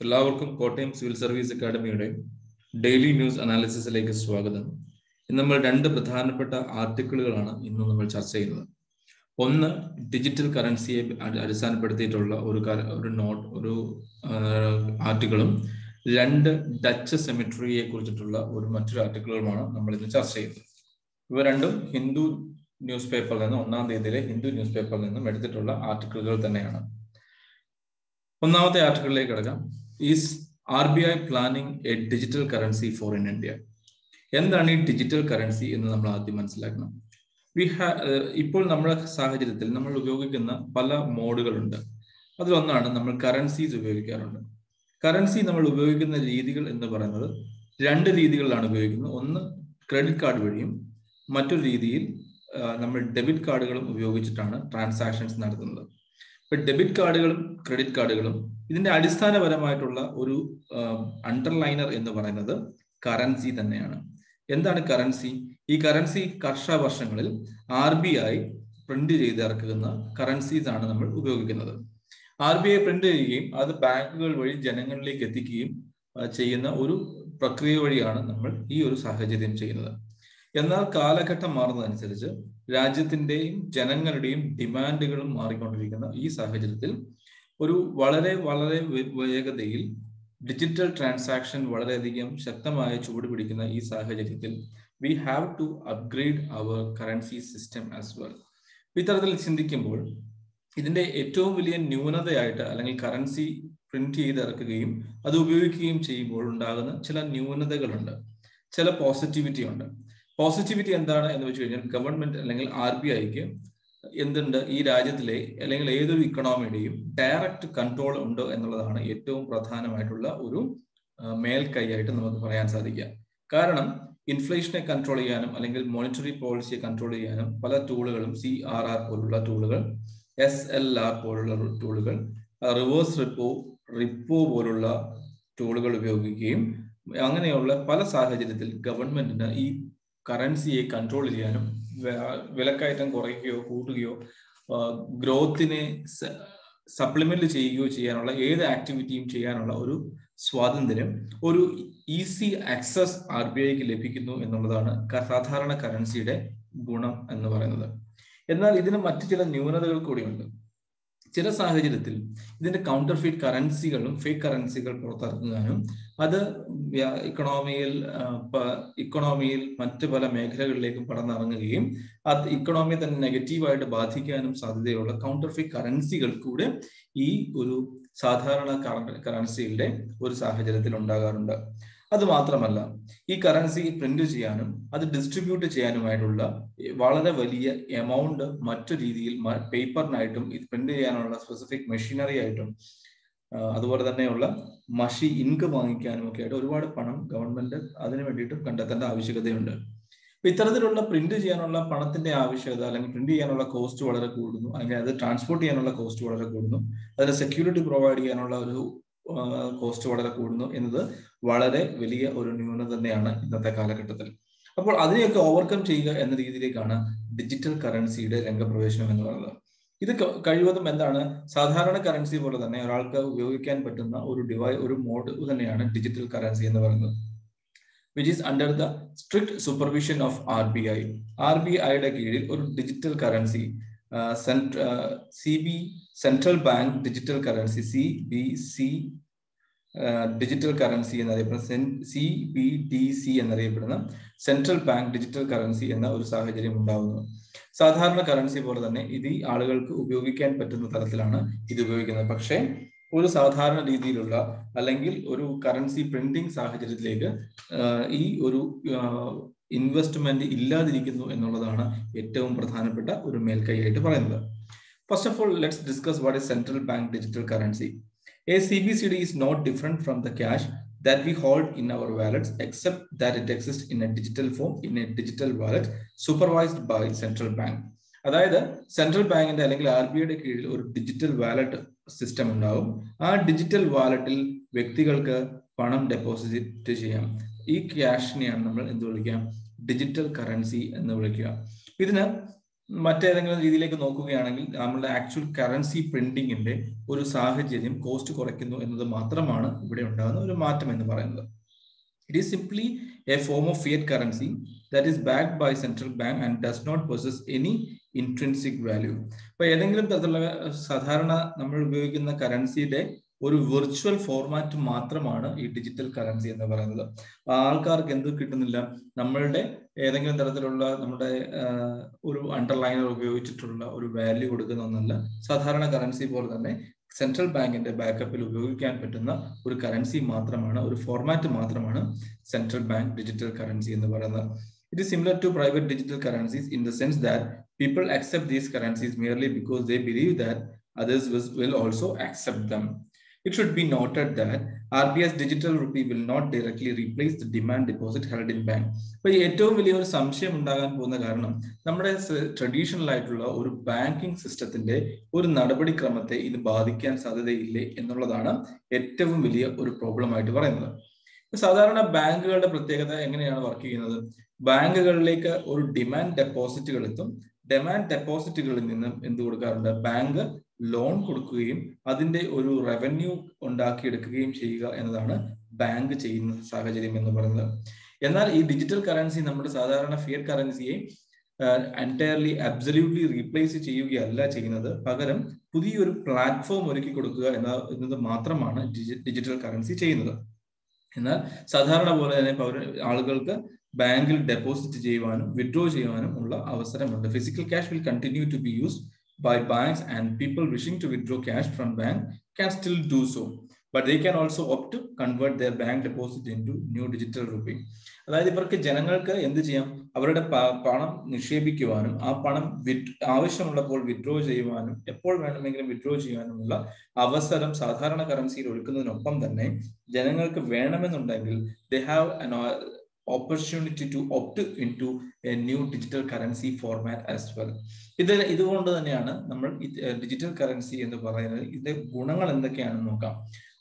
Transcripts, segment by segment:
എല്ലാവർക്കും Kottayam civil service അക്കാദമിയുടെ daily news അനാലിസിസിലേക്ക് സ്വാഗതം. ഇന്ന് നമ്മൾ രണ്ട് പ്രധാനപ്പെട്ട ആർട്ടിക്കിളുകളാണ് ഇന്ന് നമ്മൾ ചർച്ച ചെയ്യുന്നത്. ഒന്ന്, ഡിജിറ്റൽ കറൻസിയെ അടിസ്ഥാനപ്പെടുത്തിയിട്ടുള്ള ഒരു ആർട്ടിക്കിളും, രണ്ട്, ഡച്ച് സെമിട്രിയെ കുറിച്ചിട്ടുള്ള മറ്റൊരു ആർട്ടിക്കിളുമാണ് നമ്മൾ ഇന്ന് ചർച്ച ചെയ്യുന്നത്. ഇവ രണ്ടും ഹിന്ദു ന്യൂസ് പേപ്പറിൽ നിന്ന്, 1-ാം തീയതിയിലെ ഹിന്ദു ന്യൂസ് പേപ്പറിൽ നിന്നും എടുത്തിട്ടുള്ള ആർട്ടിക്കിളുകൾ തന്നെയാണ്. ഒന്നാമത്തെ ആർട്ടിക്കിളിലേക്ക് കിടക്കാം. Is RBI planning a digital currency for in India? എന്താണ് ഈ ഡിജിറ്റൽ കറൻസി എന്ന് നമ്മൾ ആദ്യം മനസ്സിലാക്കണം. ഇപ്പോൾ നമ്മുടെ സാഹചര്യത്തിൽ നമ്മൾ ഉപയോഗിക്കുന്ന പല മോഡുകളുണ്ട്. അതിലൊന്നാണ് നമ്മൾ കറൻസീസ് ഉപയോഗിക്കാറുണ്ട്. കറൻസി നമ്മൾ ഉപയോഗിക്കുന്ന രീതികൾ എന്ന് പറയുന്നത് രണ്ട് രീതികളിലാണ് ഉപയോഗിക്കുന്നത്. ഒന്ന്, ക്രെഡിറ്റ് കാർഡ് വഴിയും, മറ്റൊരു രീതിയിൽ നമ്മൾ ഡെബിറ്റ് കാർഡുകളും ഉപയോഗിച്ചിട്ടാണ് ട്രാൻസാക്ഷൻസ് നടത്തുന്നത്. ഇപ്പൊ ഡെബിറ്റ് കാർഡുകളും ക്രെഡിറ്റ് കാർഡുകളും ഇതിന്റെ അടിസ്ഥാനപരമായിട്ടുള്ള ഒരു അണ്ടർലൈനർ എന്ന് പറയുന്നത് കറൻസി തന്നെയാണ്. എന്താണ് കറൻസി? ഈ കറൻസി വർഷങ്ങളിൽ RBI പ്രിന്റ് ചെയ്തിറക്കുന്ന കറൻസീസ് ആണ് നമ്മൾ ഉപയോഗിക്കുന്നത്. RBI പ്രിന്റ് ചെയ്യുകയും അത് ബാങ്കുകൾ വഴി ജനങ്ങളിലേക്ക് എത്തിക്കുകയും ചെയ്യുന്ന ഒരു പ്രക്രിയ വഴിയാണ് നമ്മൾ ഈ ഒരു സാഹചര്യം ചെയ്യുന്നത്. എന്നാൽ കാലഘട്ടം മാറുന്നതനുസരിച്ച് രാജ്യത്തിന്റെയും ജനങ്ങളുടെയും ഡിമാൻഡുകളും മാറിക്കൊണ്ടിരിക്കുന്ന ഈ സാഹചര്യത്തിൽ വളരെ വേഗതയിൽ ഡിജിറ്റൽ ട്രാൻസാക്ഷൻ വളരെയധികം ശക്തമായി ചൂട് പിടിക്കുന്ന ഈ സാഹചര്യത്തിൽ we have to upgrade our currency system as well. ഇത്തരത്തിൽ ചിന്തിക്കുമ്പോൾ ഇതിന്റെ ഏറ്റവും വലിയ ന്യൂനതയായിട്ട്, അല്ലെങ്കിൽ കറൻസി പ്രിന്റ് ചെയ്തിറക്കുകയും അത് ഉപയോഗിക്കുകയും ചെയ്യുമ്പോൾ ഉണ്ടാകുന്ന ചില ന്യൂനതകളുണ്ട്, ചില പോസിറ്റിവിറ്റി ഉണ്ട്. പോസിറ്റിവിറ്റി എന്താണ് എന്ന് വെച്ച് കഴിഞ്ഞാൽ, ഗവൺമെന്റ് അല്ലെങ്കിൽ RBIക്ക് എന്തുണ്ട്, ഈ രാജ്യത്തിലെ അല്ലെങ്കിൽ ഏതൊരു ഇക്കണോമിയുടെയും ഡയറക്റ്റ് കൺട്രോൾ ഉണ്ട് എന്നുള്ളതാണ് ഏറ്റവും പ്രധാനമായിട്ടുള്ള ഒരു മേൽക്കൈയായിട്ട് നമുക്ക് പറയാൻ സാധിക്കുക. കാരണം ഇൻഫ്ലേഷനെ കൺട്രോൾ ചെയ്യാനും അല്ലെങ്കിൽ മോണിറ്ററി പോളിസിയെ കൺട്രോൾ ചെയ്യാനും പല ടൂളുകളും, CRR പോലുള്ള ടൂളുകൾ, SLR പോലുള്ള ടൂളുകൾ, റിവേഴ്സ് റിപ്പോ പോലുള്ള ടൂളുകൾ ഉപയോഗിക്കുകയും അങ്ങനെയുള്ള പല സാഹചര്യത്തിൽ ഗവൺമെന്റിന് ഈ കറൻസിയെ കൺട്രോൾ ചെയ്യാനും വിലക്കയറ്റം കുറയ്ക്കുകയോ കൂട്ടുകയോ ഗ്രോത്തിനെ സപ്ലിമെന്റ് ചെയ്യുകയോ ചെയ്യാനുള്ള ഏത് ആക്ടിവിറ്റിയും ചെയ്യാനുള്ള ഒരു സ്വാതന്ത്ര്യം, ഒരു ഈസി ആക്സസ് RBIക്ക് ലഭിക്കുന്നു എന്നുള്ളതാണ് സാധാരണ കറൻസിയുടെ ഗുണം എന്ന് പറയുന്നത്. എന്നാൽ ഇതിന് മറ്റു ചില ന്യൂനതകൾ കൂടിയുണ്ട്. ചില സാഹചര്യത്തിൽ ഇതിന്റെ കൗണ്ടർഫീറ്റ് കറൻസികളും ഫേക്ക് കറൻസികൾ പുറത്തിറങ്ങാനും അത് ഇക്കണോമിയിൽ മറ്റു പല മേഖലകളിലേക്കും പടർന്നിറങ്ങുകയും അത് ഇക്കണോമിയെ തന്നെ നെഗറ്റീവായിട്ട് ബാധിക്കാനും സാധ്യതയുള്ള കൗണ്ടർഫീറ്റ് കറൻസികൾ കൂടെ ഈ ഒരു സാധാരണ കറൻസിയുടെ ഒരു സാഹചര്യത്തിൽ ഉണ്ടാകാറുണ്ട്. അത് മാത്രമല്ല, ഈ കറൻസി പ്രിന്റ് ചെയ്യാനും അത് ഡിസ്ട്രിബ്യൂട്ട് ചെയ്യാനുമായിട്ടുള്ള വളരെ വലിയ എമൗണ്ട് മറ്റു രീതിയിൽ പേപ്പറിനായിട്ടും ഇത് പ്രിന്റ് ചെയ്യാനുള്ള സ്പെസിഫിക് മെഷീനറി ആയിട്ടും അതുപോലെ തന്നെയുള്ള ഇങ്ക് വാങ്ങിക്കാനും ഒക്കെ ആയിട്ട് ഒരുപാട് പണം ഗവൺമെന്റ് അതിനു വേണ്ടിയിട്ടും കണ്ടെത്തേണ്ട ആവശ്യകതയുണ്ട്. അപ്പൊ ഇത്തരത്തിലുള്ള പ്രിന്റ് ചെയ്യാനുള്ള പണത്തിന്റെ ആവശ്യകത, അല്ലെങ്കിൽ പ്രിന്റ് ചെയ്യാനുള്ള കോസ്റ്റ് വളരെ കൂടുന്നു, അല്ലെങ്കിൽ അത് ട്രാൻസ്പോർട്ട് ചെയ്യാനുള്ള കോസ്റ്റ് വളരെ കൂടുന്നു, അതിന് സെക്യൂരിറ്റി പ്രൊവൈഡ് ചെയ്യാനുള്ള ഒരു കോസ്റ്റ് വളരെ കൂടുന്നു എന്നത് വളരെ വലിയ ഒരു ന്യൂനത തന്നെയാണ് ഇന്നത്തെ കാലഘട്ടത്തിൽ. അപ്പോൾ അതിനെയൊക്കെ ഓവർകം ചെയ്യുക എന്ന രീതിയിലേക്കാണ് ഡിജിറ്റൽ കറൻസിയുടെ രംഗപ്രവേശനം എന്ന് പറയുന്നത്. ഇത് കഴിവതും എന്താണ്, സാധാരണ കറൻസി പോലെ തന്നെ ഒരാൾക്ക് ഉപയോഗിക്കാൻ പറ്റുന്ന ഒരു മോഡ് തന്നെയാണ് ഡിജിറ്റൽ കറൻസി എന്ന് പറയുന്നത്, which is under the strict supervision of RBI. RBIയുടെ കീഴിൽ ഒരു digital currency, central bank digital currency, CBC digital currency എന്നറിയപ്പെടുന്ന CBDC എന്നറിയപ്പെടുന്ന സെൻട്രൽ ബാങ്ക് ഡിജിറ്റൽ കറൻസി എന്ന ഒരു സാഹചര്യം ഉണ്ടാകുന്നു. സാധാരണ കറൻസി പോലെ തന്നെ ഇത് ആളുകൾക്ക് ഉപയോഗിക്കാൻ പറ്റുന്ന തരത്തിലാണ് ഇത് ഉപയോഗിക്കുന്നത്. പക്ഷേ ഒരു സാധാരണ രീതിയിലുള്ള അല്ലെങ്കിൽ ഒരു കറൻസി പ്രിന്റിംഗ് സാഹചര്യത്തിലേക്ക് ഈ ഒരു ഇൻവെസ്റ്റ്മെന്റ് ഇല്ലാതിരിക്കുന്നു എന്നുള്ളതാണ് ഏറ്റവും പ്രധാനപ്പെട്ട ഒരു മേൽക്കൈയായിട്ട് പറയുന്നത്. First of all, let's discuss what is central bank digital currency. A CBCD is not different from the cash that we hold in our wallets, except that it exists in a digital form in a digital wallet supervised by central bank. അതായത് central ബാങ്കിന്റെ അല്ലെങ്കിൽ RBIയുടെ കീഴിൽ ഒരു digital wallet system ഉണ്ടാവും. ആ digital വാലറ്റിൽ വ്യക്തികൾക്ക് പണം ഡെപ്പോസിറ്റ് ചെയ്യാം. ഈ ക്യാഷിനെയാണ് നമ്മൾ എന്ത് വിളിക്കാം, ഡിജിറ്റൽ കറൻസി എന്ന് വിളിക്കുക. ഇതിന് മറ്റേതെങ്കിലും രീതിയിലേക്ക് നോക്കുകയാണെങ്കിൽ നമ്മുടെ ആക്ച്വൽ കറൻസി പ്രിന്റിങ്ങിന്റെ ഒരു സാഹചര്യം കോസ്റ്റ് കുറയ്ക്കുന്നു എന്നത് മാത്രമാണ് ഇവിടെ ഉണ്ടാകുന്ന ഒരു മാറ്റം എന്ന് പറയുന്നത്. It is simply a form of fiat currency that is backed by central bank and does not possess any intrinsic value. അപ്പൊ ഏതെങ്കിലും തരത്തിലുള്ള സാധാരണ നമ്മൾ ഉപയോഗിക്കുന്ന കറൻസിയുടെ ഒരു വിർച്വൽ ഫോർമാറ്റ് മാത്രമാണ് ഈ ഡിജിറ്റൽ കറൻസി എന്ന് പറയുന്നത്. ആൾക്കാർക്ക് എന്ത് കിട്ടുന്നില്ല, നമ്മളുടെ ഏതെങ്കിലും തരത്തിലുള്ള നമ്മുടെ ഒരു അണ്ടർലൈനർ ഉപയോഗിച്ചിട്ടുള്ള ഒരു വാല്യൂ കൊടുക്കുന്ന ഒന്നല്ല. സാധാരണ കറൻസി പോലെ തന്നെ സെൻട്രൽ ബാങ്കിന്റെ ബാക്കപ്പിൽ ഉപയോഗിക്കാൻ പറ്റുന്ന ഒരു കറൻസി മാത്രമാണ്, ഒരു ഫോർമാറ്റ് മാത്രമാണ് സെൻട്രൽ ബാങ്ക് ഡിജിറ്റൽ കറൻസി എന്ന് പറയുന്നത്. It is similar to private digital currencies in the sense that people accept these currencies merely because they believe that others will also accept them. It should be noted that RBI's digital rupee will not directly replace the demand deposit held in bank. അപ്പോൾ ഏറ്റവും വലിയൊരു സംശയം ഉണ്ടാകാൻ പോകുന്ന കാരണം നമ്മുടെ traditional ആയിട്ടുള്ള ഒരു ബാങ്കിങ് സിസ്റ്റത്തിന്റെ ഒരു നടപടിക്രമത്തെ ഇത് ബാധിക്കാൻ സാധ്യതയില്ലേ എന്നുള്ളതാണ് ഏറ്റവും വലിയ ഒരു പ്രോബ്ലം ആയിട്ട് പറയുന്നത്. സാധാരണ ബാങ്കുകളുടെ പ്രത്യേകത എങ്ങനെയാണ് വർക്ക് ചെയ്യുന്നത്? ബാങ്കുകളിലേക്ക് ഒരു ഡിമാൻഡ് ഡെപ്പോസിറ്റുകൾ എത്തും. ഡിമാൻഡ് ഡെപ്പോസിറ്റുകളിൽ നിന്നും എന്ത് കൊടുക്കാറുണ്ട്? ബാങ്ക് ലോൺ കൊടുക്കുകയും അതിന്റെ ഒരു റവന്യൂ ഉണ്ടാക്കിയെടുക്കുകയും ചെയ്യുക എന്നതാണ് ബാങ്ക് ചെയ്യുന്ന സാഹചര്യം എന്ന് പറയുന്നത്. എന്നാൽ ഈ ഡിജിറ്റൽ കറൻസി നമ്മുടെ സാധാരണ ഫിയറ്റ് കറൻസിയെ എൻറ്റയർലി അബ്സല്യൂട്ട്ലി റീപ്ലേസ് ചെയ്യുകയല്ല ചെയ്യുന്നത്. പകരം പുതിയൊരു പ്ലാറ്റ്ഫോം ഒരുക്കി കൊടുക്കുക എന്നത് മാത്രമാണ് ഡിജിറ്റൽ കറൻസി ചെയ്യുന്നത്. എന്നാൽ സാധാരണ പോലെ തന്നെ ആളുകൾക്ക് ബാങ്കിൽ ഡെപ്പോസിറ്റ് ചെയ്യുവാനും വിഡ്രോ ചെയ്യുവാനും ഉള്ള അവസരമുണ്ട്. Physical cash will continue to be used by banks and people wishing to withdraw cash from bank can still do so, but they can also opt to convert their bank deposit into new digital rupee. അതായത് ഇവർക്ക് ജനങ്ങൾക്ക് എന്ത് ചെയ്യാം? അവരുടെ പണം നിക്ഷേപിക്കുവാനും ആ പണം ആവശ്യമുള്ളപ്പോൾ വിഡ്രോ ചെയ്യുവാനും എപ്പോൾ വേണമെങ്കിലും വിഡ്രോ ചെയ്യാനുമുള്ള അവസരം സാധാരണ കറൻസിയിൽ ഒരുക്കുന്നതിനൊപ്പം തന്നെ ജനങ്ങൾക്ക് വേണമെന്നുണ്ടെങ്കിൽ they have an opportunity to opt into a new digital currency format as well. ഇതുകൊണ്ട് തന്നെയാണ് നമ്മൾ ഡിജിറ്റൽ കറൻസി എന്ന് പറയുന്നത്. ഇതിന്റെ ഗുണങ്ങൾ എന്തൊക്കെയാണെന്ന് നോക്കാം.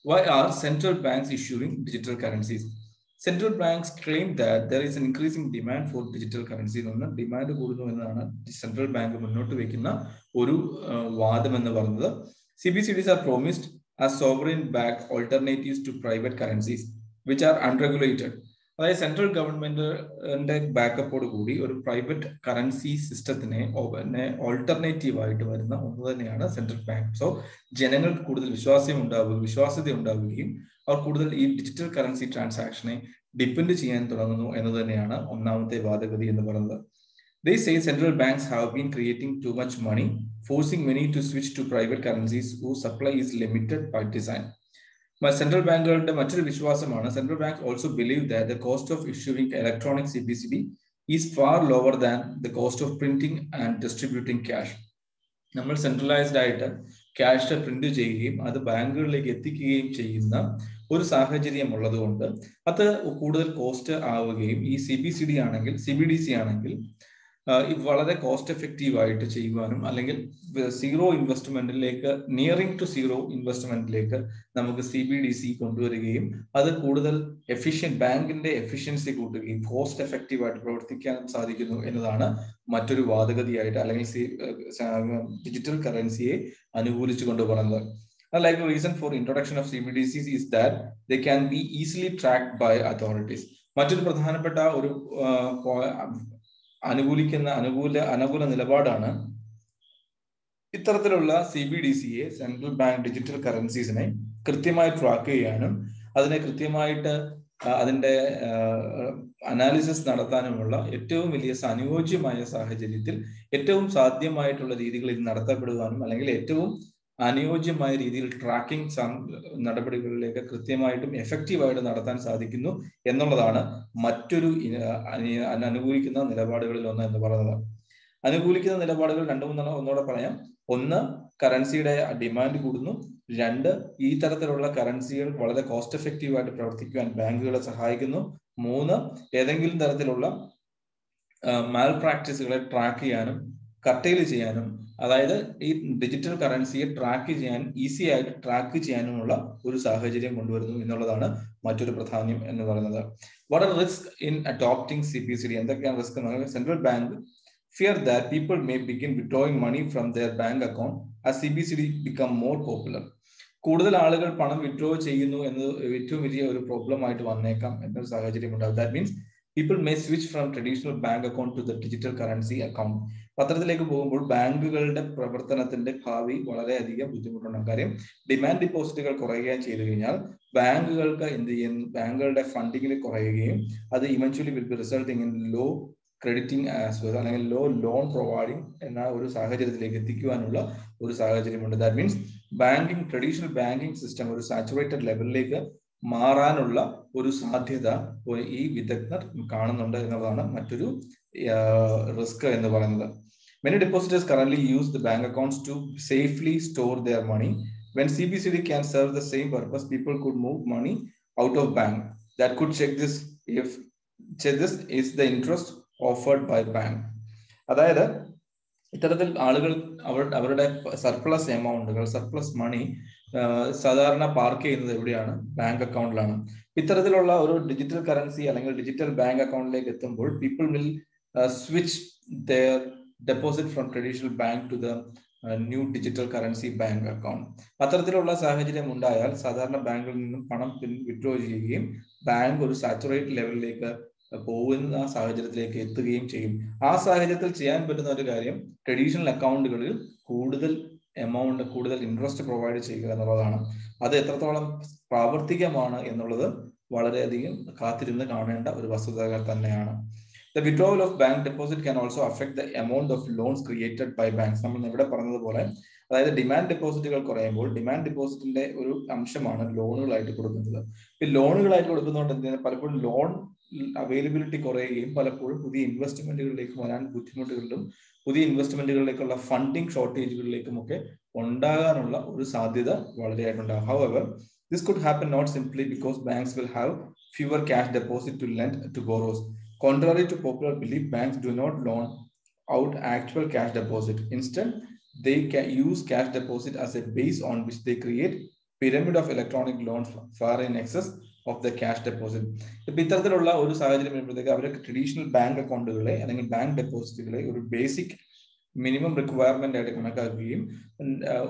Why are central banks issuing digital currencies? Central banks claim that there is an increasing demand for digital currency. Demand കൂടുന്നു എന്നതാണ് സെൻട്രൽ ബാങ്ക് മുന്നോട്ട് വെക്കുന്ന ഒരു വാദം എന്ന് പറയുന്നത്. CBCDs are promised as sovereign backed alternatives to private currencies which are unregulated. അതായത് central ഗവൺമെന്റിന്റെ ബാക്കപ്പോട് കൂടി ഒരു പ്രൈവറ്റ് കറൻസി സിസ്റ്റത്തിനെ ഓൾട്ടർനേറ്റീവ് ആയിട്ട് വരുന്ന ഒന്ന് തന്നെയാണ് സെൻട്രൽ ബാങ്ക്. സോ ജനങ്ങൾക്ക് കൂടുതൽ വിശ്വാസ്യത ഉണ്ടാവുകയും അവർ കൂടുതൽ ഈ ഡിജിറ്റൽ കറൻസി ട്രാൻസാക്ഷനെ ഡിപ്പെൻഡ് ചെയ്യാൻ തുടങ്ങുന്നു എന്നത് തന്നെയാണ് ഒന്നാമത്തെ വാദഗതി എന്ന് പറയുന്നത്. They say central banks have been creating too much money, forcing many to switch to private currencies whose supply is limited by design. Central ബാങ്കുകളുടെ മറ്റൊരു വിശ്വാസമാണ് central bank also believe that the cost of issuing electronic CBCD is far lower than the cost of printing and distributing cash. നമ്മൾ centralised ആയിട്ട് cash print ചെയ്യുകയും അത് ബാങ്കുകളിലേക്ക് എത്തിക്കുകയും ചെയ്യുന്ന ഒരു സാഹചര്യം ഉള്ളതുകൊണ്ട് അത് കൂടുതൽ കോസ്റ്റ് ആവുകയും ഈ CBDC ആണെങ്കിൽ വളരെ കോസ്റ്റ് എഫക്റ്റീവ് ആയിട്ട് ചെയ്യുവാനും അല്ലെങ്കിൽ സീറോ ഇൻവെസ്റ്റ്മെന്റിലേക്ക് നിയറിംഗ് ടു സീറോ ഇൻവെസ്റ്റ്മെന്റിലേക്ക് നമുക്ക് CBDC കൊണ്ടുവരികയും അത് കൂടുതൽ ബാങ്കിന്റെ എഫിഷ്യൻസി കൂട്ടുകയും കോസ്റ്റ് എഫക്റ്റീവ് ആയിട്ട് പ്രവർത്തിക്കാൻ സാധിക്കുന്നു എന്നതാണ് മറ്റൊരു വാദഗതിയായിട്ട് അല്ലെങ്കിൽ ഡിജിറ്റൽ കറൻസിയെ അനുകൂലിച്ചു കൊണ്ട് പറയുന്നത്. Like the reason for introduction of CBDCs is that they can be easily tracked by authorities. മറ്റൊരു പ്രധാനപ്പെട്ട ഒരു അനുകൂല നിലപാടാണ് ഇത്തരത്തിലുള്ള CBDCയെ സെൻട്രൽ ബാങ്ക് ഡിജിറ്റൽ കറൻസീസിനെ കൃത്യമായി ട്രാക്ക് ചെയ്യാനും അതിനെ കൃത്യമായിട്ട് അതിന്റെ അനാലിസിസ് നടത്താനുമുള്ള ഏറ്റവും വലിയ അനുയോജ്യമായ സാഹചര്യത്തിൽ ഏറ്റവും സാധ്യമായിട്ടുള്ള രീതികളിൽ നടത്തപ്പെടുവാനും അല്ലെങ്കിൽ ഏറ്റവും അനുയോജ്യമായ രീതിയിൽ ട്രാക്കിംഗ് നടപടികളിലേക്ക് കൃത്യമായിട്ടും എഫക്റ്റീവായിട്ട് നടത്താൻ സാധിക്കുന്നു എന്നുള്ളതാണ് മറ്റൊരു അനുകൂലിക്കുന്ന നിലപാടുകളിൽ ഒന്ന് എന്ന് പറയുന്നത്. അനുകൂലിക്കുന്ന നിലപാടുകൾ ഒന്നുകൂടെ പറയാം. ഒന്ന്, കറൻസിയുടെ ഡിമാൻഡ് കൂടുന്നു. രണ്ട്, ഈ തരത്തിലുള്ള കറൻസികൾ വളരെ കോസ്റ്റ് എഫക്റ്റീവ് ആയിട്ട് പ്രവർത്തിക്കുവാൻ ബാങ്കുകളെ സഹായിക്കുന്നു. മൂന്ന്, ഏതെങ്കിലും തരത്തിലുള്ള മാൽ പ്രാക്ടീസുകളെ ട്രാക്ക് ചെയ്യാനും കർട്ടൈൽ ചെയ്യാനും, അതായത് ഈ ഡിജിറ്റൽ കറൻസിയെ ട്രാക്ക് ചെയ്യാൻ ഈസി ആയിട്ട് ട്രാക്ക് ചെയ്യാനുമുള്ള ഒരു സാഹചര്യം കൊണ്ടുവരുന്നു എന്നുള്ളതാണ് മറ്റൊരു പ്രാധാന്യം എന്ന് പറയുന്നത്. What are risk in adopting CBCD? എന്തൊക്കെയാണ് risk? Central bank fear that people may begin withdrawing money from their bank account as CBCD become more popular. കൂടുതൽ ആളുകൾ പണം വിഡ്രോ ചെയ്യുന്നു എന്ന് ഏറ്റവും വലിയ ഒരു പ്രോബ്ലം ആയിട്ട് വന്നേക്കാം എന്നൊരു സാഹചര്യം ഉണ്ടാകും. That means people may switch from traditional bank account to the digital currency account. പത്രത്തിലേക്ക് പോകുമ്പോൾ ബാങ്കുകളുടെ പ്രവർത്തനത്തിന്റെ ഭാവി വളരെയധികം ബുദ്ധിമുട്ടുണ്ടാകും. കാര്യം ഡിമാൻഡ് ഡിപ്പോസിറ്റുകൾ കുറയുകയും ചെയ്തു കഴിഞ്ഞാൽ ബാങ്കുകൾക്ക് എന്ത് ചെയ്യുന്നു, ബാങ്കുകളുടെ ഫണ്ടിങ്ങിൽ കുറയുകയും അത് eventually will be resulting in law crediting as well അല്ലെങ്കിൽ ലോ ലോൺ പ്രൊവൈഡിങ് എന്ന ഒരു സാഹചര്യത്തിലേക്ക് എത്തിക്കുവാനുള്ള ഒരു സാഹചര്യമുണ്ട്. That means banking traditional banking system ഒരു സാച്ചുറേറ്റഡ് ലെവലിലേക്ക് മാറാനുള്ള ഒരു സാധ്യത ഈ വിദഗ്ധർ കാണുന്നുണ്ട് എന്നുള്ളതാണ് മറ്റൊരു റിസ്ക് എന്ന് പറയുന്നത്. Many depositors currently use the bank accounts to safely store their money. When CBCD can serve the same purpose, people could move money out of bank. That could check this is the interest offered by bank. അതായത് ഇത്തരത്തിൽ ആളുകൾ അവരുടെ surplus എമൗണ്ടുകൾ, surplus മണി സാധാരണ park ചെയ്യുന്നത് എവിടെയാണ്? Bank അക്കൗണ്ടിലാണ്. ഇത്തരത്തിലുള്ള ഒരു ഡിജിറ്റൽ കറൻസി അല്ലെങ്കിൽ ഡിജിറ്റൽ ബാങ്ക് അക്കൗണ്ടിലേക്ക് എത്തുമ്പോൾ people will switch their deposit from traditional bank to the new digital currency bank account. അത്തരത്തിലുള്ള സാഹചര്യം ഉണ്ടായാൽ സാധാരണ ബാങ്കിൽ നിന്നും പണം വിഡ്രോ ചെയ്യുകയും ബാങ്ക് ഒരു സാച്ചുറേറ്റ് ലെവലിലേക്ക് പോകുന്ന സാഹചര്യത്തിലേക്ക് എത്തുകയും ചെയ്യും. ആ സാഹചര്യത്തിൽ ചെയ്യാൻ പറ്റുന്ന ഒരു കാര്യം ട്രഡീഷണൽ അക്കൗണ്ടുകളിൽ കൂടുതൽ എമൗണ്ട്, കൂടുതൽ ഇൻട്രസ്റ്റ് പ്രൊവൈഡ് ചെയ്യുക എന്നുള്ളതാണ്. അത് എത്രത്തോളം പ്രാവർത്തികമാണ് എന്നുള്ളത് വളരെയധികം കാത്തിരുന്ന് കാണേണ്ട ഒരു വസ്തുതകൾ തന്നെയാണ്. The withdrawal of bank deposit can also affect the amount of loans created by banks. നമ്മൾ ഇവിടെ പറഞ്ഞതുപോലെ അതായത് ഡിമാൻഡ് ഡെപ്പോസിറ്റുകൾ കുറയുമ്പോൾ ഡിമാൻഡ് ഡെപ്പോസിറ്റിന്റെ ഒരു അംശമാണ് ലോണുകളായിട്ട് കൊടുക്കുന്നത്. ഈ ലോണുകളായിട്ട് കൊടുക്കുന്നതുകൊണ്ട് പലപ്പോഴും ലോൺ അവൈലബിലിറ്റി കുറയുകയും പലപ്പോഴും പുതിയ ഇൻവെസ്റ്റ്മെന്റുകളിലേക്ക് വരാൻ ബുദ്ധിമുട്ടുകളിലും പുതിയ ഇൻവെസ്റ്റ്മെന്റുകളിലേക്കുള്ള ഫണ്ടിങ് ഷോർട്ടേജുകളിലേക്കും ഒക്കെ ഉണ്ടാകാനുള്ള ഒരു സാധ്യത വളരെയായിട്ടുണ്ടാകും. However, this could happen not simply because banks will have fewer cash deposit to lend to borrowers. Contrary to popular belief, banks do not loan out actual cash deposit. Instead, they can use cash deposit as a base on which they create pyramid of electronic loans far in excess of the cash deposit. ഇപ്പൊ ഇത്തരത്തിലുള്ള ഒരു സാഹചര്യം വരുമ്പോഴത്തേക്ക് അവർക്ക് traditional bank അക്കൗണ്ടുകളെ അല്ലെങ്കിൽ bank ഡെപ്പോസിറ്റുകളെ ഒരു basic minimum requirement ആയിട്ട് കണക്കാക്കുകയും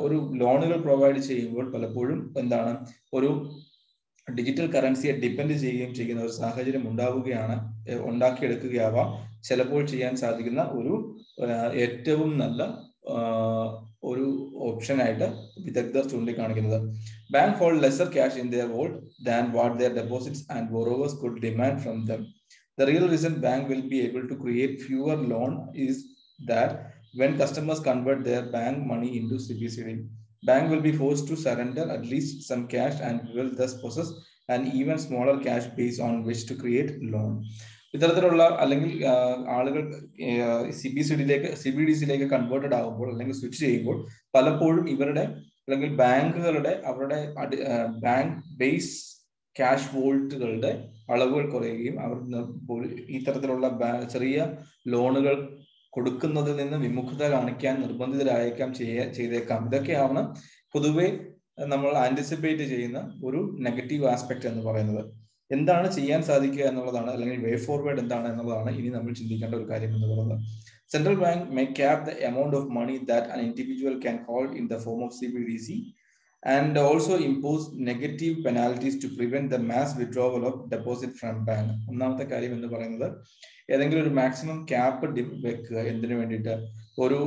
ഒരു ലോണുകൾ പ്രൊവൈഡ് ചെയ്യുമ്പോൾ പലപ്പോഴും എന്താണ് ഒരു ഡിജിറ്റൽ കറൻസിയെ ഡിപ്പെൻഡ് ചെയ്യുകയും ചെയ്യുന്ന ഒരു സാഹചര്യം ഉണ്ടാക്കിയെടുക്കുകയാവാം ചിലപ്പോൾ ചെയ്യാൻ സാധിക്കുന്ന ഒരു ഏറ്റവും നല്ല ഒരു ഓപ്ഷനായിട്ട് വിദഗ്ധർ ചൂണ്ടിക്കാണിക്കുന്നത്. Bank hold lesser cash in their vault than what their deposits and borrowers could demand from them. The real reason bank will be able to create fewer loan is that when customers convert their bank money into CBCD, bank will be forced to surrender at least some cash and will thus possess an even smaller cash base on which to create loan. ഇത്തരത്തിലുള്ള അല്ലെങ്കിൽ ആളുകൾ CBDCയിലേക്ക് converted ആകുമ്പോൾ അല്ലെങ്കിൽ switch ചെയ്യുമ്പോൾ പലപ്പോഴും ഇവരുടെ അല്ലെങ്കിൽ ബാങ്കുകളുടെ അവരുടെ ബാങ്ക് ബേസ് ക്യാഷ് വോൾട്ടുകളുടെ അളവുകൾ കുറയുകയും അവർ ഇത്തരത്തിലുള്ള ചെറിയ ലോണുകൾ കൊടുക്കുന്നതിൽ നിന്ന് വിമുഖത കാണിക്കാൻ നിർബന്ധിതരായേക്കാം ചെയ്തേക്കാം. ഇതൊക്കെയാണ് പൊതുവെ നമ്മൾ ആന്റിസിപ്പേറ്റ് ചെയ്യുന്ന ഒരു നെഗറ്റീവ് ആസ്പെക്ട് എന്ന് പറയുന്നത്. എന്താണ് ചെയ്യാൻ സാധിക്കുക എന്നുള്ളതാണ്, അല്ലെങ്കിൽ വേ ഫോർവേഡ് എന്താണ് എന്നുള്ളതാണ് ഇനി നമ്മൾ ചിന്തിക്കേണ്ട ഒരു കാര്യം എന്ന് പറയുന്നത്. Central bank may cap the amount of money that an individual can hold in the form of CBDC and also impose negative penalties to prevent the mass withdrawal of deposit from bank. ഒന്നാമത്തെ കാര്യം എന്ന് പറയുന്നത് ഏതെങ്കിലും ഒരു maximum cap വെക്കുക. എന്തിനു വേണ്ടിയിട്ട്? ഒരു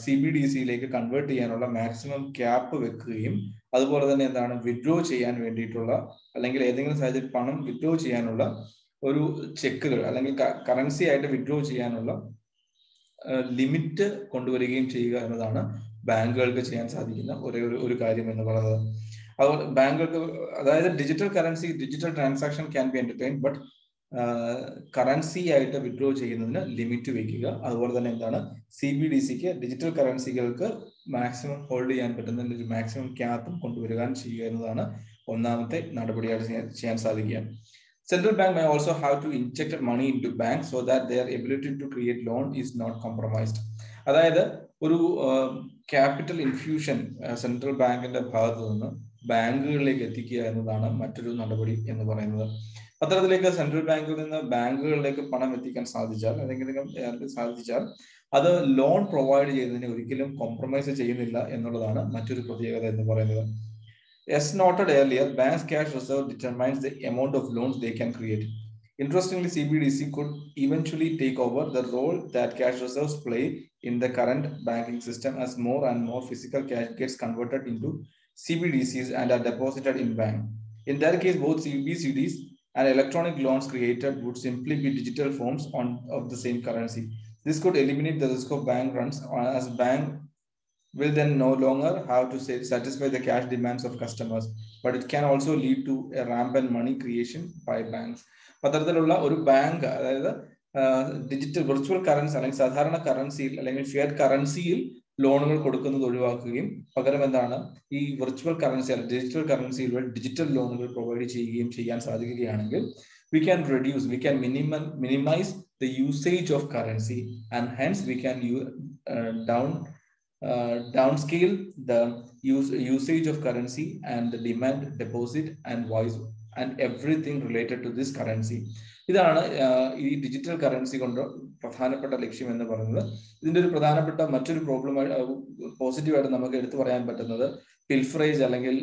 CBDCയിലേക്ക് കൺവേർട്ട് ചെയ്യാനുള്ള മാക്സിമം ക്യാപ്പ് വെക്കുകയും അതുപോലെ തന്നെ എന്താണ് വിഡ്രോ ചെയ്യാൻ വേണ്ടിയിട്ടുള്ള അല്ലെങ്കിൽ ഏതെങ്കിലും സാഹചര്യത്തിൽ പണം വിഡ്രോ ചെയ്യാനുള്ള ഒരു ചെക്കുകൾ അല്ലെങ്കിൽ കറൻസി ആയിട്ട് വിഡ്രോ ചെയ്യാനുള്ള ലിമിറ്റ് കൊണ്ടുവരികയും ചെയ്യുക എന്നതാണ് ബാങ്കുകൾക്ക് ചെയ്യാൻ സാധിക്കുന്ന ഒരേ ഒരു കാര്യം എന്ന് പറയുന്നത്. അതുപോലെ ബാങ്കുകൾക്ക് അതായത് digital currency, digital transaction can be entertain, but currency ആയിട്ട് വിഡ്രോ ചെയ്യുന്നതിന് ലിമിറ്റ് വെക്കുക. അതുപോലെ തന്നെ എന്താണ് CBDCക്ക് ഡിജിറ്റൽ കറൻസികൾക്ക് മാക്സിമം ഹോൾഡ് ചെയ്യാൻ പറ്റുന്ന ഒരു മാക്സിമം ക്യാപ്പും കൊണ്ടുവരുവാൻ ചെയ്യുക എന്നതാണ് ഒന്നാമത്തെ നടപടിയായിട്ട് ചെയ്യാൻ സാധിക്കുക. Central bank may also have to inject money into banks so that their ability to create loan is not compromised. അതായത് ഒരു ക്യാപിറ്റൽ ഇൻഫ്യൂഷൻ സെൻട്രൽ ബാങ്കിന്റെ ഭാഗത്തു നിന്ന് ബാങ്കുകളിലേക്ക് എത്തിക്കുക എന്നതാണ് മറ്റൊരു നടപടി എന്ന് പറയുന്നത്. അത്തരത്തിലേക്ക് സെൻട്രൽ ബാങ്കിൽ നിന്ന് ബാങ്കുകളിലേക്ക് പണം എത്തിക്കാൻ സാധിച്ചാൽ അത് ലോൺ പ്രൊവൈഡ് ചെയ്യുന്നതിന് ഒരിക്കലും കോംപ്രമൈസ് ചെയ്യുന്നില്ല എന്നുള്ളതാണ് മറ്റൊരു പ്രത്യേകത എന്ന് പറയുന്നത്. As noted earlier, bank's cash reserve determines the amount of loans they can create. Interestingly, CBDC could eventually take over the role that cash reserves play in the current banking system as more and more physical cash gets converted into CBDCs and are deposited in bank. In that case, both CBCDs and electronic loans created would simply be digital forms of the same currency. This could eliminate the risk of bank runs, as bank will then no longer have to satisfy the cash demands of customers, but it can also lead to a rampant money creation by banks. പത്രത്തിലുള്ള ഒരു bank, അതായത് digital virtual currency അല്ലെങ്കിൽ സാധാരണ കറൻസിയിൽ അല്ലെങ്കിൽ Fiat കറൻസിയിൽ ലോണുകൾ കൊടുക്കുന്നത് ഒഴിവാക്കുകയും പകരം എന്താണ് ഈ വിർച്വൽ കറൻസി അല്ലെങ്കിൽ ഡിജിറ്റൽ കറൻസിയിലൂടെ ഡിജിറ്റൽ ലോണുകൾ പ്രൊവൈഡ് ചെയ്യുകയും ചെയ്യാൻ സാധിക്കുകയാണെങ്കിൽ we can minimize the usage of currency, and hence we can downscale the usage of currency and the demand, deposit and everything related to this currency. ഇതാണ് ഈ digital currency കൊണ്ട് പ്രധാനപ്പെട്ട ലക്ഷ്യം എന്ന് പറയുന്നത്. ഇതിന്റെ ഒരു പ്രധാനപ്പെട്ട മറ്റൊരു പ്രോബ്ലം പോസിറ്റീവായിട്ട് നമുക്ക് എടുത്തു പറയാൻ പറ്റുന്നത് പിൽഫറേജ് അല്ലെങ്കിൽ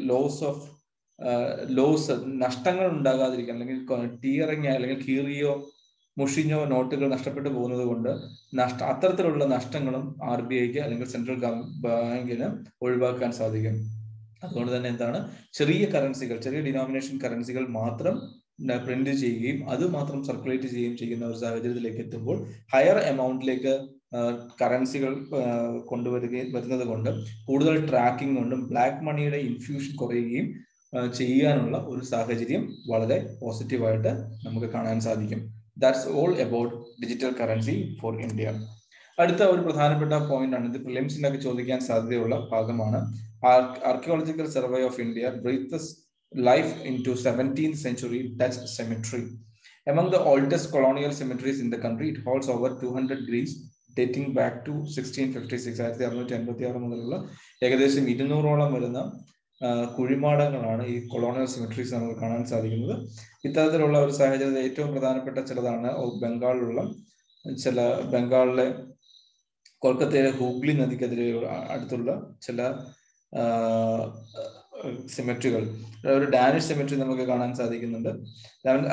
ലോസ് നഷ്ടങ്ങൾ ഉണ്ടാകാതിരിക്കാൻ, അല്ലെങ്കിൽ ടീയറിങ് അല്ലെങ്കിൽ കീറിയോ മുഷിഞ്ഞോ നോട്ടുകൾ നഷ്ടപ്പെട്ടു പോകുന്നത് കൊണ്ട് അത്തരത്തിലുള്ള നഷ്ടങ്ങളും RBIക്ക് അല്ലെങ്കിൽ സെൻട്രൽ ബാങ്കിന് ഒഴിവാക്കാൻ സാധിക്കും. അതുകൊണ്ട് തന്നെ എന്താണ് ചെറിയ കറൻസികൾ, ചെറിയ ഡിനോമിനേഷൻ കറൻസികൾ മാത്രം പ്രിന്റ് ചെയ്യുകയും അത് മാത്രം സർക്കുലേറ്റ് ചെയ്യുകയും ചെയ്യുന്ന ഒരു സാഹചര്യത്തിലേക്ക് എത്തുമ്പോൾ ഹയർ എമൗണ്ടിലേക്ക് കറൻസികൾ വരുന്നത് കൊണ്ട് കൂടുതൽ ട്രാക്കിംഗ് കൊണ്ടും ബ്ലാക്ക് മണിയുടെ ഇൻഫ്യൂഷൻ കുറയുകയും ചെയ്യാനുള്ള ഒരു സാഹചര്യം വളരെ പോസിറ്റീവായിട്ട് നമുക്ക് കാണാൻ സാധിക്കും. That's all about digital currency for India. അടുത്ത ഒരു പ്രധാനപ്പെട്ട പോയിന്റ് ആണ്, ഇത് പ്രിലിംസിനൊക്കെ ചോദിക്കാൻ സാധ്യതയുള്ള ഭാഗമാണ്. Archaeological Survey of India breathes life into 17th century Dutch cemetery. Among the oldest colonial cemeteries in the country, it holds over 200 graves dating back to 1656. 1686 മുതലുള്ള ഏകദേശം 200ഓളം വരുന്ന കുഴിമാടങ്ങളാണ് ഈ കൊളോണിയൽ സിമെട്രീസ് നമുക്ക് കാണാൻ സാധിക്കുന്നത്. ഇത്തരത്തിലുള്ള ഒരു സാഹചര്യത്തിൽ ഏറ്റവും പ്രധാനപ്പെട്ട ചിലതാണ് ബംഗാളിലെ കൊൽക്കത്തയിലെ ഹൂഗ്ലി നദിക്കെതിരെ അടുത്തുള്ള ചില സിമെട്രികൾ. ഒരു ഡാനിഷ് സിമെട്രി നമുക്ക് കാണാൻ സാധിക്കുന്നുണ്ട്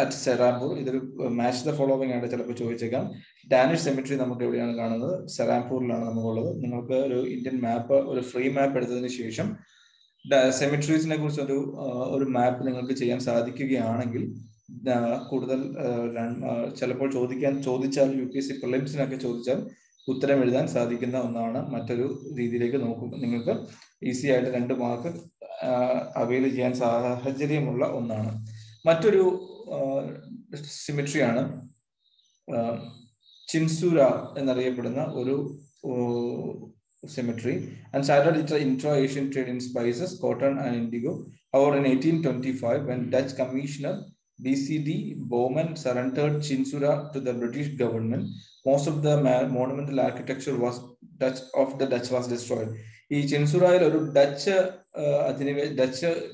അറ്റ് സെറാംപൂർ. ഇതൊരു മാച്ച് ദ ഫോളോവിംഗ് ആയിട്ട് ചിലപ്പോൾ ചോദിച്ചേക്കാം. ഡാനിഷ് സിമെട്രി നമുക്ക് എവിടെയാണ് കാണുന്നത്? സെറാംപൂരിലാണ് നമുക്കുള്ളത്. നിങ്ങൾക്ക് ഒരു ഇന്ത്യൻ മാപ്പ്, ഒരു ഫ്രീ മാപ്പ് എടുത്തതിന് ശേഷം സെമിട്രീസിനെ കുറിച്ച് ഒരു മാപ്പ് നിങ്ങൾക്ക് ചെയ്യാൻ സാധിക്കുകയാണെങ്കിൽ കൂടുതൽ ചിലപ്പോൾ ചോദിച്ചാൽ UPSC പ്രിലിംസിനൊക്കെ ചോദിച്ചാൽ ഉത്തരം എഴുതാൻ സാധിക്കുന്ന ഒന്നാണ്. മറ്റൊരു രീതിയിലേക്ക് നോക്കും, നിങ്ങൾക്ക് ഈസി ആയിട്ട് 2 മാർക്ക് അവൈൽ ചെയ്യാൻ സാഹചര്യമുള്ള ഒന്നാണ്. മറ്റൊരു സിമെട്രിയാണ് ചിൻസുര എന്നറിയപ്പെടുന്ന ഒരു cemetery, and started its intra-Asian trade in spices, cotton and indigo. However, in 1825, when Dutch Commissioner BCD Bowman surrendered Chinsura to the British government, most of the monumental architecture of the Dutch was destroyed. ഈ ചിൻസുറായിൽ ഒരു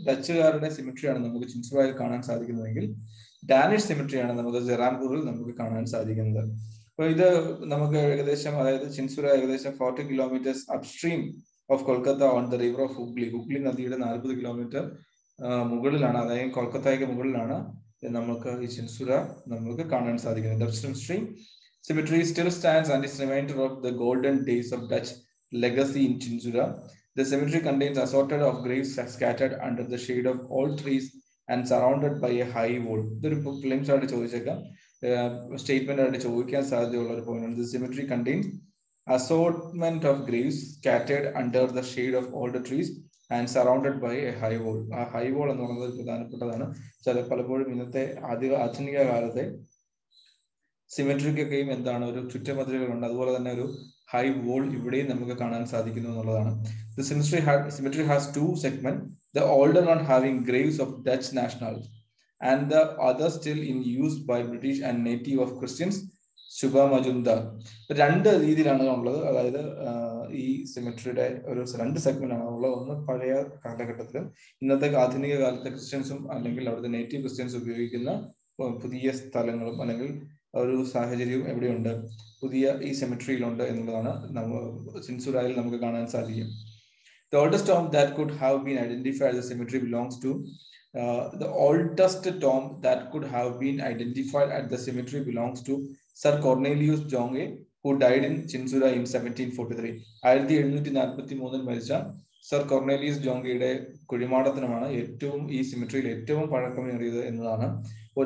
ഡച്ചുകാരുടെ സിമെട്രിയാണ് നമുക്ക് ചിൻസുറായിൽ കാണാൻ സാധിക്കുന്നതെങ്കിൽ Danish സിമെട്രിയാണ് നമുക്ക് സെറാംപൂരിൽ നമുക്ക് കാണാൻ സാധിക്കുന്നത്. അപ്പോൾ ഇത് നമുക്ക് ഏകദേശം, അതായത് ചിൻസുര ഏകദേശം 40 kilometers upstream of Kolkata on the river of Hooghly. Hooghly നദിയുടെ 40 kilometer മുകളിലാണ്, അതായത് കൊൽക്കത്തയ്ക്ക് മുകളിലാണ് നമുക്ക് ഈ ചിൻസുര നമുക്ക് കാണാൻ സാധിക്കുന്നത്. The upstream cemetery still stands and is a reminder of the golden days of Dutch legacy in Chinsura. The cemetery contains assorted of graves scattered under the shade of all trees and surrounded by a high wall. ഇതൊരു prelims ആയിട്ട് ചോദിച്ചേക്കാം, statement ആയിട്ട് ചോദിക്കാൻ സാധ്യതയുള്ള ഒരു point. The cemetery contains assortment of graves scattered under the shade of all the trees and surrounded by a high wall. ആ high wall എന്ന് പറയുന്നത് പ്രധാനപ്പെട്ടതാണ്. പലപ്പോഴും ഇന്നത്തെ ആധുനിക കാലത്തെ സിമെട്രിക്കൊക്കെയും എന്താണ് ഒരു ചുറ്റുമതിലുകളുണ്ട്, അതുപോലെ തന്നെ ഒരു ഹൈ വോൾ ഇവിടെയും നമുക്ക് കാണാൻ സാധിക്കുന്നു എന്നുള്ളതാണ്. The cemetery has 2 segments, the older one having graves of Dutch nationals and the other still in use by British and native of Christians, Shubha Majumdar. 2 രീതിയിലാണ് ഉള്ളത്, അതായത് ഈ സിമെട്രിയുടെ ഒരു 2 സെഗ്മെന്റ് ആണ് ഉള്ളത്. ഒന്ന് പഴയ കാലഘട്ടത്തിലും ഇന്നത്തെ ആധുനിക കാലത്തെ ക്രിസ്ത്യൻസും അല്ലെങ്കിൽ അവിടുത്തെ നേറ്റീവ് ക്രിസ്ത്യൻസ് ഉപയോഗിക്കുന്ന പുതിയ സ്ഥലങ്ങളും അല്ലെങ്കിൽ ഒരു സാഹചര്യവും എവിടെയുണ്ട്, പുതിയ ഈ സെമിട്രിയിലുണ്ട് എന്നുള്ളതാണ് ചിൻസുരായിൽ നമുക്ക് കാണാൻ സാധിക്കും. The oldest tomb that could have been identified as a cemetery belongs to the oldest tomb that could have been identified at the cemetery belongs to Sir Cornelius Jonge, who died in Chinsura in 1743. 1743 മരിച്ച sir Cornelius ജോങ്കയുടെ കുഴിമാടത്തിനുമാണ് ഏറ്റവും ഈ സിമിട്രിയിൽ ഏറ്റവും പഴക്കമേറിയത് എന്നതാണ്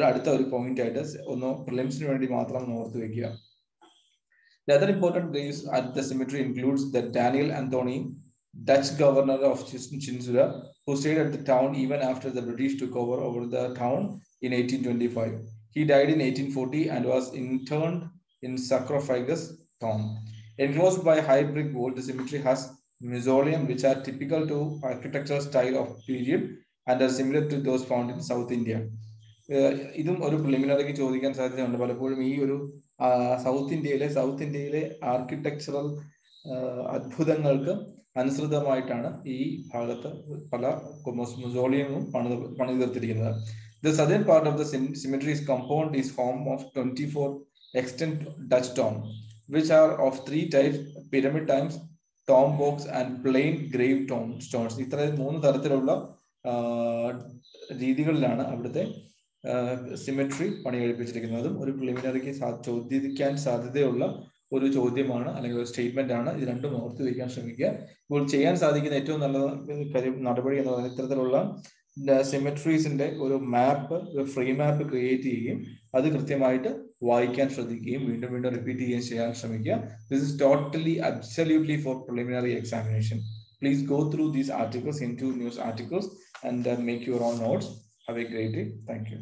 അടുത്ത ഒരു point ആയിട്ട് ഒന്ന് പ്രിലിംസിന് വേണ്ടി മാത്രം ഓർത്ത് വെക്കുക. The other important graves at the cemetery includes the Daniel Anthony, Dutch governor of Chinsura, who stayed at the town even after the British took over the town in 1825. He died in 1840 and was interred in sarcophagus tomb. Enclosed by high brick wall, the cemetery has mausoleum which are typical to architectural style of period and are similar to those found in South India. ഇതും ഒരു പ്രിലിമിനറിക്ക് ചോദിക്കാൻ സാധ്യതയുണ്ട്. പലപ്പോഴും ഈ ഒരു south ഇന്ത്യയിലെ architectural അത്ഭുതങ്ങൾക്ക് അനുസൃതമായിട്ടാണ് ഈ ഭാഗത്ത് പല മൊസോളിയവും പണിതീർത്തിരിക്കുന്നത്. The southern part of the cemetery's compound is home of 24 extant Dutch tombs, which are of 3 types: pyramid tombs, tomb box, and plain grave stones. ഇത്രയും 3 തരത്തിലുള്ള രീതികളിലാണ് അവിടുത്തെ സിമെട്രി പണികഴിപ്പിച്ചിരിക്കുന്നതും ഒരു പ്രിലിമിനറിക്ക് ചോദിക്കാൻ സാധ്യതയുള്ള ഒരു ചോദ്യമാണ് അല്ലെങ്കിൽ ഒരു സ്റ്റേറ്റ്മെന്റ് ആണ്. ഇത് രണ്ടും ഓർത്ത് വയ്ക്കാൻ ശ്രമിക്കുക. ഇപ്പോൾ ചെയ്യാൻ സാധിക്കുന്ന ഏറ്റവും നല്ല നടപടി എന്ന് പറയുന്നത് ഇത്തരത്തിലുള്ള സിമെട്രീസിന്റെ ഒരു മാപ്പ്, ഒരു ഫ്രീ മാപ്പ് ക്രിയേറ്റ് ചെയ്യുകയും അത് കൃത്യമായിട്ട് വായിക്കാൻ ശ്രദ്ധിക്കുകയും വീണ്ടും വീണ്ടും റിപ്പീറ്റ് ചെയ്യാൻ ശ്രമിക്കുക. This is totally absolutely for preliminary examination. Please go through these articles into news articles and make your own notes. Have a great day. Thank you.